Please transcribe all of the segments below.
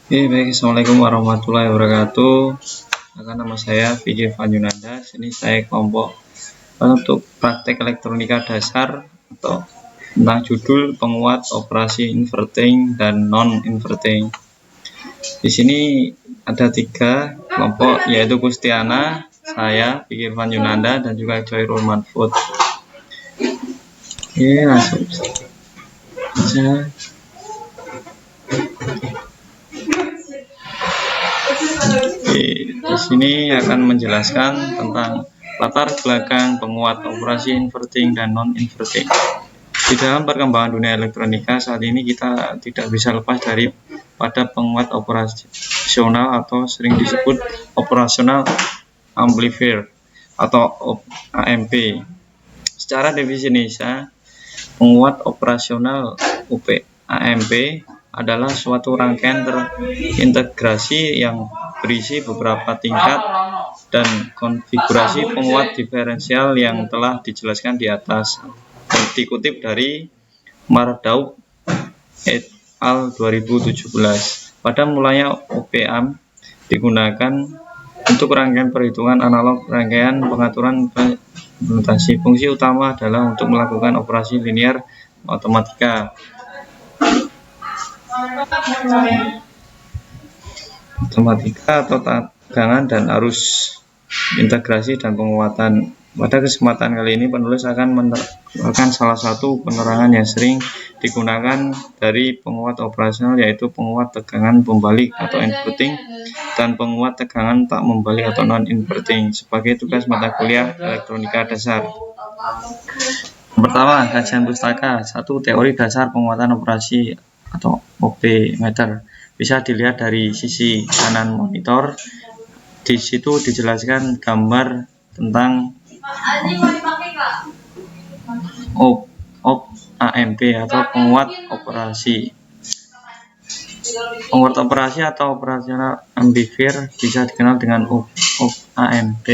Baik, Assalamualaikum warahmatullahi wabarakatuh. Nama saya Vijay Yunanda. Sini saya kelompok untuk praktek elektronika dasar atau tentang judul penguat operasi inverting dan non-inverting. Di sini ada 3 kelompok, yaitu Gustiana, saya Vijay Yunanda, dan juga Joyrul Mahfud. Langsung saja. Di sini akan menjelaskan tentang latar belakang penguat operasi inverting dan non-inverting. Di dalam perkembangan dunia elektronika saat ini kita tidak bisa lepas dari pada penguat operasional atau sering disebut operational amplifier atau AMP. Secara definisi, penguat operasional AMP adalah suatu rangkaian terintegrasi yang berisi beberapa tingkat dan konfigurasi penguat diferensial yang telah dijelaskan di atas. Dikutip dari Mardauf et al. 2017. Pada mulanya op-amp digunakan untuk rangkaian perhitungan analog, rangkaian pengaturan implementasi. Fungsi utama adalah untuk melakukan operasi linear matematika. Atau tegangan dan arus, integrasi dan penguatan. Pada kesempatan kali ini penulis akan menerangkan salah satu penerangan yang sering digunakan dari penguat operasional, yaitu penguat tegangan pembalik atau inverting dan penguat tegangan tak membalik atau non-inverting sebagai tugas mata kuliah elektronika dasar. Pertama, kajian pustaka 1. Teori dasar penguatan operasi atau OP meter. Bisa dilihat dari sisi kanan monitor. Di situ dijelaskan gambar tentang AMP atau penguat operasi. Penguat operasi atau operational amplifier bisa dikenal dengan AMP,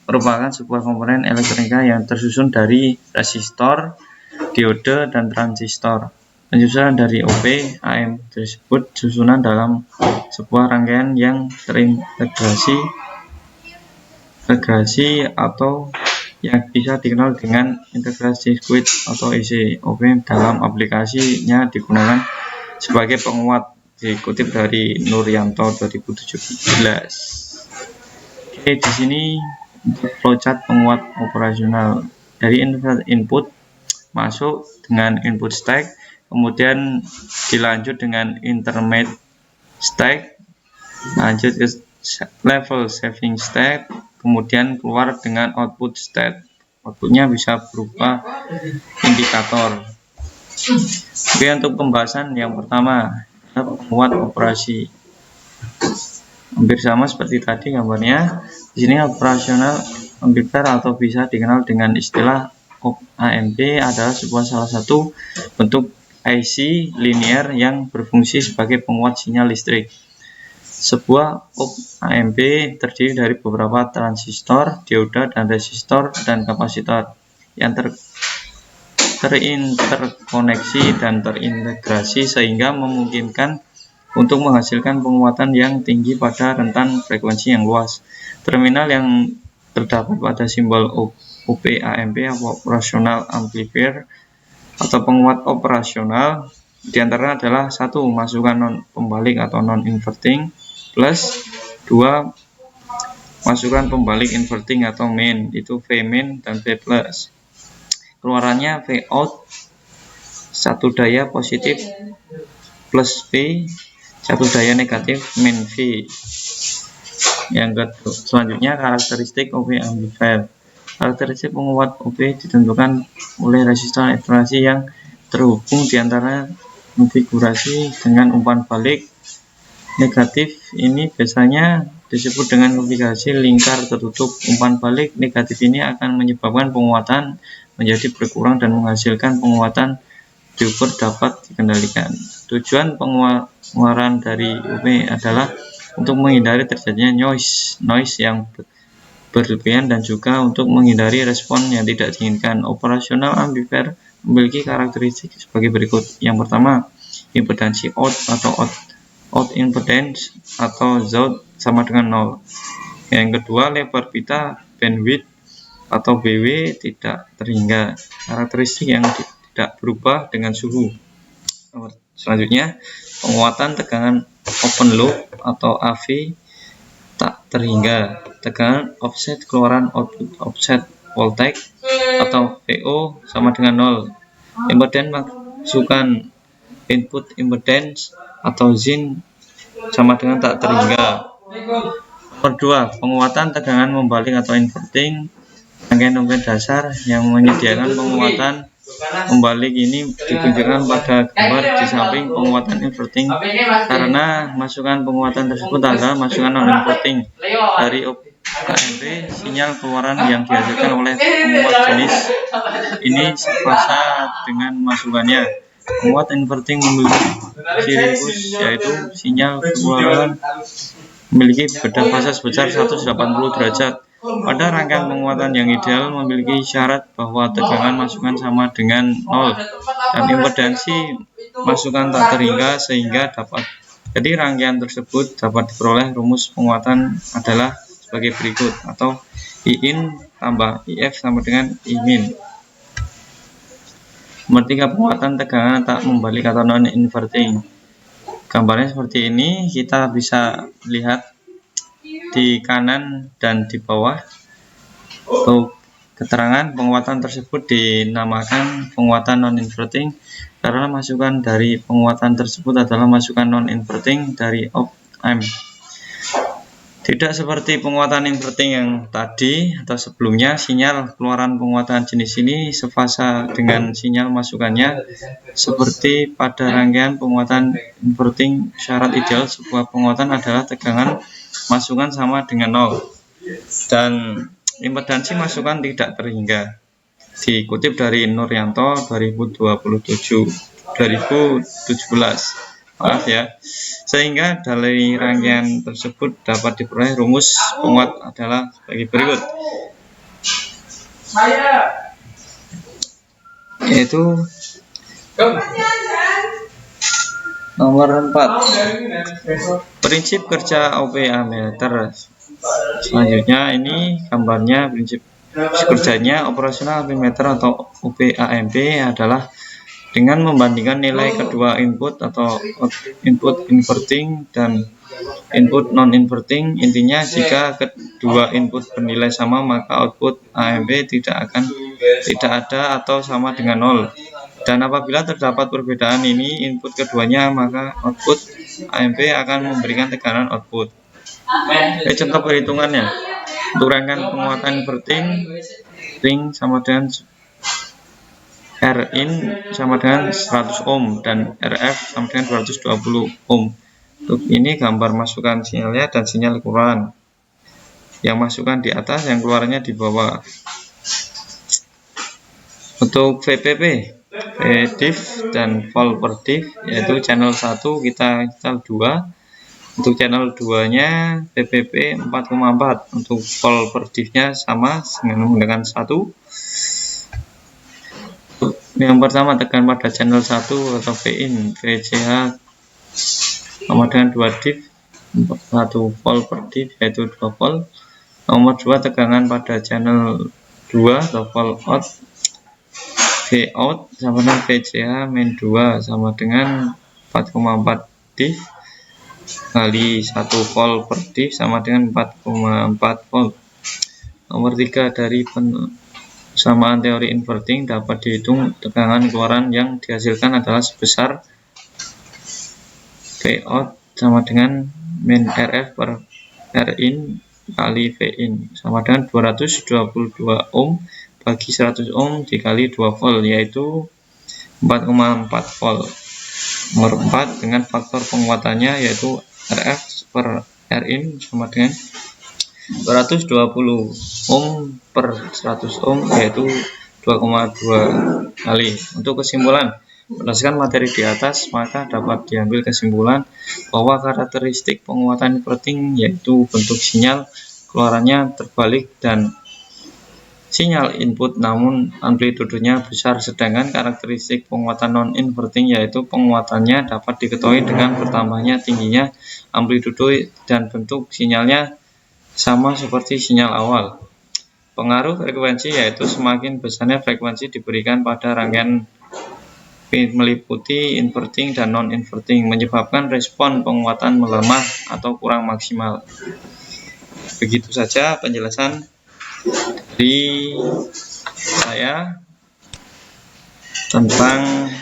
merupakan sebuah komponen elektronika yang tersusun dari resistor, diode, dan transistor. Penyusunan dari OP-AM tersebut susunan dalam sebuah rangkaian yang terintegrasi atau yang bisa dikenal dengan integrasi sirkuit atau IC. OP dalam aplikasinya digunakan sebagai penguat, dikutip dari Nuryanto 2017. Di sini untuk flowchart penguat operasional dari input masuk dengan input stack, kemudian dilanjut dengan intermediate stack, lanjut ke level saving stack, kemudian keluar dengan output stack. Outputnya bisa berupa indikator. Oke, untuk pembahasan yang pertama, penguat operasi. Hampir sama seperti tadi gambarnya. Di sini operasional amplifier atau bisa dikenal dengan istilah AMP adalah salah satu bentuk IC linear yang berfungsi sebagai penguat sinyal listrik. Sebuah AMP terdiri dari beberapa transistor, dioda, dan resistor dan kapasitor yang terinterkoneksi dan terintegrasi sehingga memungkinkan untuk menghasilkan penguatan yang tinggi pada rentan frekuensi yang luas. Terminal yang terdapat pada simbol OP-AMP atau operational amplifier atau penguat operasional diantara adalah 1. Masukan non pembalik atau non-inverting, plus 2. Masukan pembalik inverting atau main, itu V main dan V plus. Keluarannya V out, satu daya positif plus V, satu daya negatif min V. Yang kedua, selanjutnya karakteristik OP amplifier. Karakteristik penguat OP ditentukan oleh resistor isolasi yang terhubung di antara konfigurasi dengan umpan balik negatif. Ini biasanya disebut dengan konfigurasi lingkar tertutup. Umpan balik negatif ini akan menyebabkan penguatan menjadi berkurang dan menghasilkan penguatan diukur dapat dikendalikan. Tujuan pengeluaran dari OP adalah untuk menghindari terjadinya noise yang berlebihan dan juga untuk menghindari respon yang tidak diinginkan. Operasional amplifier memiliki karakteristik sebagai berikut. Yang pertama, impedansi out atau out impedance atau Z sama dengan 0. Yang kedua, lebar pita bandwidth atau BW tidak terhingga, karakteristik yang tidak berubah dengan suhu. Selanjutnya, penguatan tegangan open loop atau AV tak terhingga, tegangan offset keluaran output offset voltage atau VO sama dengan 0. Impedance masukan input impedance atau ZIN sama dengan tak terhingga. Nomor 2, penguatan tegangan membalik atau inverting. Rangkaian dasar yang menyediakan penguatan membalik ini ditunjukkan pada gambar di samping penguatan inverting, karena masukan penguatan tersebut adalah masukan non-inverting dari AMP. Sinyal keluaran yang dihasilkan oleh penguat jenis ini sefasa dengan masukannya. Penguat inverting memiliki ciri khusus, yaitu sinyal keluaran memiliki beda fase sebesar 180 derajat. Pada rangkaian penguatan yang ideal memiliki syarat bahwa tegangan masukan sama dengan 0 dan impedansi masukan tak terhingga sehingga dapat. Jadi rangkaian tersebut dapat diperoleh rumus penguatan adalah sebagai berikut, atau Iin tambah If sama dengan Imin. Nomor 3, penguatan tegangan tak membalik atau non-inverting. Gambarnya seperti ini, kita bisa lihat di kanan dan di bawah. Untuk keterangan, penguatan tersebut dinamakan penguatan non-inverting karena masukan dari penguatan tersebut adalah masukan non-inverting dari op-amp. Tidak seperti penguatan inverting yang tadi atau sebelumnya, sinyal keluaran penguatan jenis ini sefasa dengan sinyal masukannya. Seperti pada rangkaian penguatan inverting, syarat ideal sebuah penguatan adalah tegangan masukan sama dengan 0 dan impedansi masukan tidak terhingga. Dikutip dari Nuryanto 2017. Maaf ya. Sehingga dari rangkaian tersebut dapat diperoleh rumus penguat adalah sebagai berikut, yaitu nomor 4, prinsip kerja OP ammeter. Selanjutnya ini gambarnya prinsip kerjanya. Operasional ammeter atau OP-AMP adalah dengan membandingkan nilai kedua input atau input inverting dan input non-inverting. Intinya, jika kedua input bernilai sama, maka output AMP tidak ada atau sama dengan 0. Dan apabila terdapat perbedaan ini input keduanya, maka output AMP akan memberikan tekanan output. Contoh perhitungannya. Untuk rangkaian penguatan inverting, ring sama dengan Rin sama dengan 100 ohm dan Rf sama dengan 220 ohm. Untuk ini gambar masukan sinyalnya dan sinyal keluaran. Yang masukan di atas, yang keluarannya di bawah. Untuk VPP, diff dan volt per diff, yaitu channel 1 kita install 2. Untuk channel 2 nya VPP 4,4. Untuk volt per diff nya sama dengan menggunakan 1. Yang pertama, tekan pada channel 1 atau Vin, VCH sama dengan 2 diff, 1 volt per diff yaitu 2 volt. Nomor 2, tegangan pada channel 2 atau volt out, Vout sama dengan VCH min 2 sama dengan 4,4 diff kali 1 volt per diff sama dengan 4,4 volt. Nomor 3, dari persamaan teori inverting dapat dihitung tegangan keluaran yang dihasilkan adalah sebesar Vout sama dengan min Rf per Rin kali Vin sama dengan 222 ohm bagi 100 ohm dikali 2 volt, yaitu 4,4 volt. Nomor 4, dengan faktor penguatannya yaitu Rf per Rin sama dengan 220 ohm per 100 ohm, yaitu 2,2 kali. Untuk kesimpulan, berdasarkan materi di atas, maka dapat diambil kesimpulan bahwa karakteristik penguatan inverting yaitu bentuk sinyal keluarannya terbalik dan sinyal input namun amplitudenya besar, sedangkan karakteristik penguatan non-inverting yaitu penguatannya dapat diketahui dengan bertambahnya tingginya amplitudo dan bentuk sinyalnya sama seperti sinyal awal. Pengaruh frekuensi yaitu semakin besarnya frekuensi diberikan pada rangkaian meliputi inverting dan non-inverting, menyebabkan respon penguatan melemah atau kurang maksimal. Begitu saja penjelasan dari saya tentang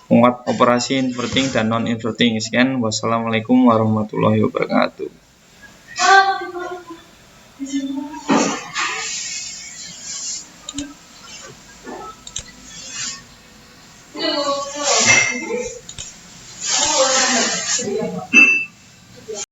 penguat operasi inverting dan non-inverting. Sekian, wassalamualaikum warahmatullahi wabarakatuh.